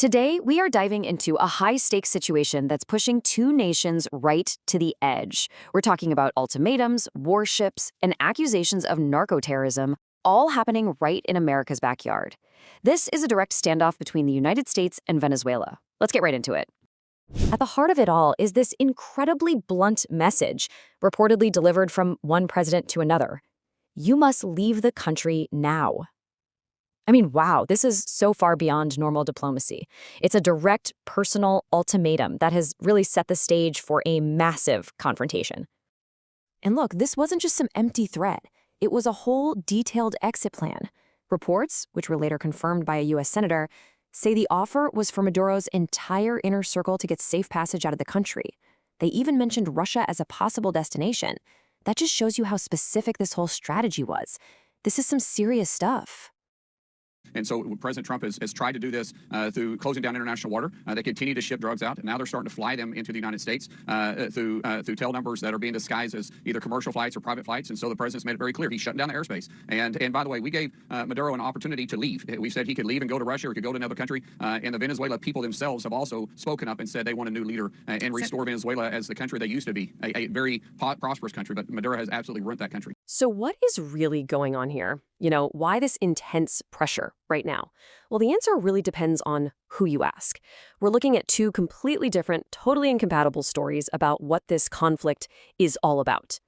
Today, we are diving into a high-stakes situation that's pushing two nations right to the edge. We're talking about ultimatums, warships, and accusations of narcoterrorism, all happening right in America's backyard. This is a direct standoff between the United States and Venezuela. Let's get right into it. At the heart of it all is this incredibly blunt message, reportedly delivered from one president to another. You must leave the country now. I mean, wow, this is so far beyond normal diplomacy. It's a direct, personal ultimatum that has really set the stage for a massive confrontation. And look, this wasn't just some empty threat. It was a whole detailed exit plan. Reports, which were later confirmed by a U.S. senator, say the offer was for Maduro's entire inner circle to get safe passage out of the country. They even mentioned Russia as a possible destination. That just shows you how specific this whole strategy was. This is some serious stuff. And so President Trump has tried to do this through closing down international water. They continue to ship drugs out. And now they're starting to fly them into the United States through tail numbers that are being disguised as either commercial flights or private flights. And so the president's made it very clear he's shutting down the airspace. And by the way, we gave Maduro an opportunity to leave. We said he could leave and go to Russia or he could go to another country. And the Venezuela people themselves have also spoken up and said they want a new leader and restore Venezuela as the country they used to be, a very prosperous country. But Maduro has absolutely ruined that country. So what is really going on here? Why this intense pressure right now? Well, the answer really depends on who you ask. We're looking at two completely different, totally incompatible stories about what this conflict is all about.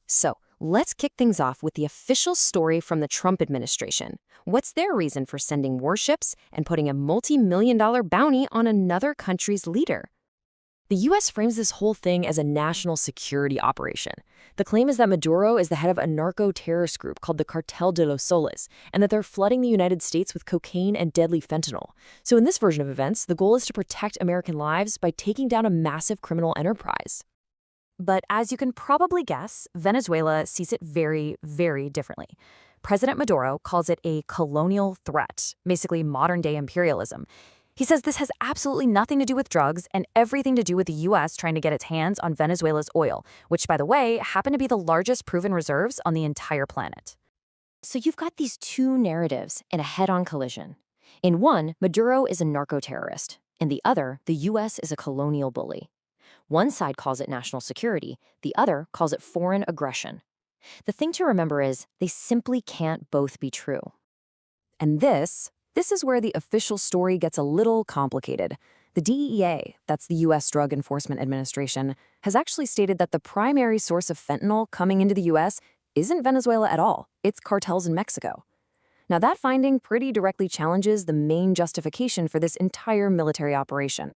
So let's kick things off with the official story from the Trump administration. What's their reason for sending warships and putting a multi-million-dollar bounty on another country's leader? The U.S. frames this whole thing as a national security operation. The claim is that Maduro is the head of a narco-terrorist group called the Cartel de los Soles, and that they're flooding the United States with cocaine and deadly fentanyl. So in this version of events, the goal is to protect American lives by taking down a massive criminal enterprise. But as you can probably guess, Venezuela sees it very, very differently. President Maduro calls it a colonial threat, basically modern-day imperialism. He says this has absolutely nothing to do with drugs and everything to do with the U.S. trying to get its hands on Venezuela's oil, which, by the way, happen to be the largest proven reserves on the entire planet. So you've got these two narratives in a head-on collision. In one, Maduro is a narco-terrorist. In the other, the U.S. is a colonial bully. One side calls it national security, the other calls it foreign aggression. The thing to remember is they simply can't both be true. And this is where the official story gets a little complicated. The DEA, that's the U.S. Drug Enforcement Administration, has actually stated that the primary source of fentanyl coming into the U.S. isn't Venezuela at all. It's cartels in Mexico. Now, that finding pretty directly challenges the main justification for this entire military operation.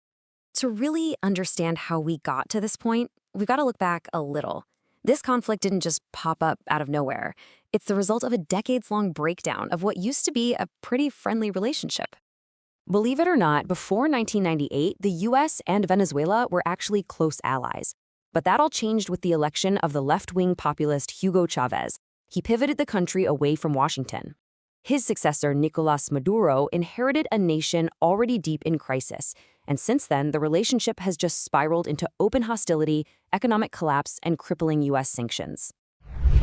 To really understand how we got to this point, we've got to look back a little. This conflict didn't just pop up out of nowhere. It's the result of a decades-long breakdown of what used to be a pretty friendly relationship. Believe it or not, before 1998, the U.S. and Venezuela were actually close allies. But that all changed with the election of the left-wing populist Hugo Chavez. He pivoted the country away from Washington. His successor, Nicolás Maduro, inherited a nation already deep in crisis. And since then, the relationship has just spiraled into open hostility, economic collapse, and crippling U.S. sanctions.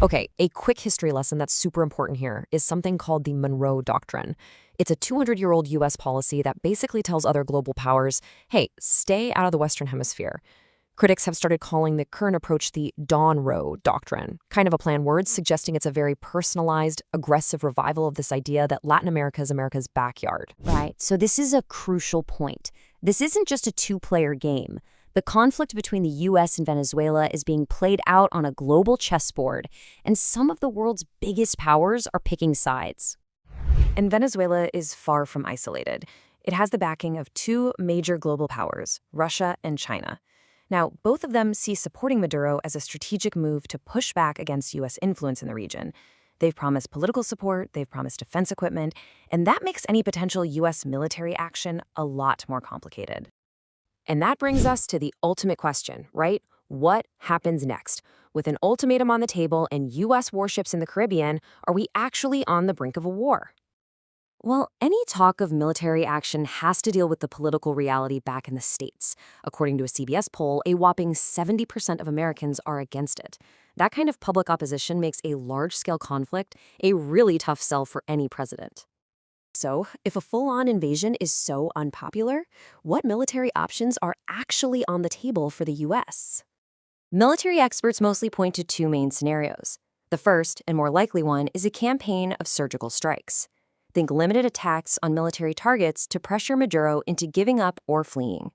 Okay, a quick history lesson that's super important here is something called the Monroe Doctrine. It's a 200-year-old U.S. policy that basically tells other global powers, hey, stay out of the Western Hemisphere. Critics have started calling the current approach the Dawn-Row Doctrine, kind of a play on words suggesting it's a very personalized, aggressive revival of this idea that Latin America is America's backyard. Right, so this is a crucial point. This isn't just a two-player game. The conflict between the U.S. and Venezuela is being played out on a global chessboard, and some of the world's biggest powers are picking sides. And Venezuela is far from isolated. It has the backing of two major global powers, Russia and China. Now, both of them see supporting Maduro as a strategic move to push back against U.S. influence in the region. They've promised political support, they've promised defense equipment, and that makes any potential U.S. military action a lot more complicated. And that brings us to the ultimate question, right? What happens next? With an ultimatum on the table and U.S. warships in the Caribbean, are we actually on the brink of a war? Well, any talk of military action has to deal with the political reality back in the States. According to a CBS poll, a whopping 70% of Americans are against it. That kind of public opposition makes a large-scale conflict a really tough sell for any president. So, if a full-on invasion is so unpopular, what military options are actually on the table for the US? Military experts mostly point to two main scenarios. The first, and more likely one, is a campaign of surgical strikes. Think limited attacks on military targets to pressure Maduro into giving up or fleeing.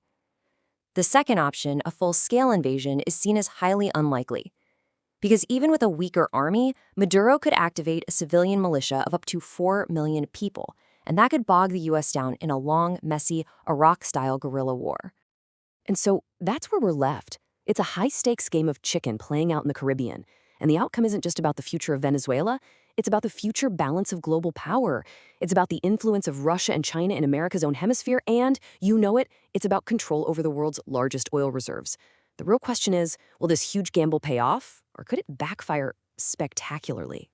The second option, a full-scale invasion, is seen as highly unlikely. Because even with a weaker army, Maduro could activate a civilian militia of up to 4 million people, and that could bog the US down in a long, messy, Iraq-style guerrilla war. And so that's where we're left. It's a high-stakes game of chicken playing out in the Caribbean, and the outcome isn't just about the future of Venezuela, it's about the future balance of global power. It's about the influence of Russia and China in America's own hemisphere, and, you know it, it's about control over the world's largest oil reserves. The real question is, will this huge gamble pay off, or could it backfire spectacularly?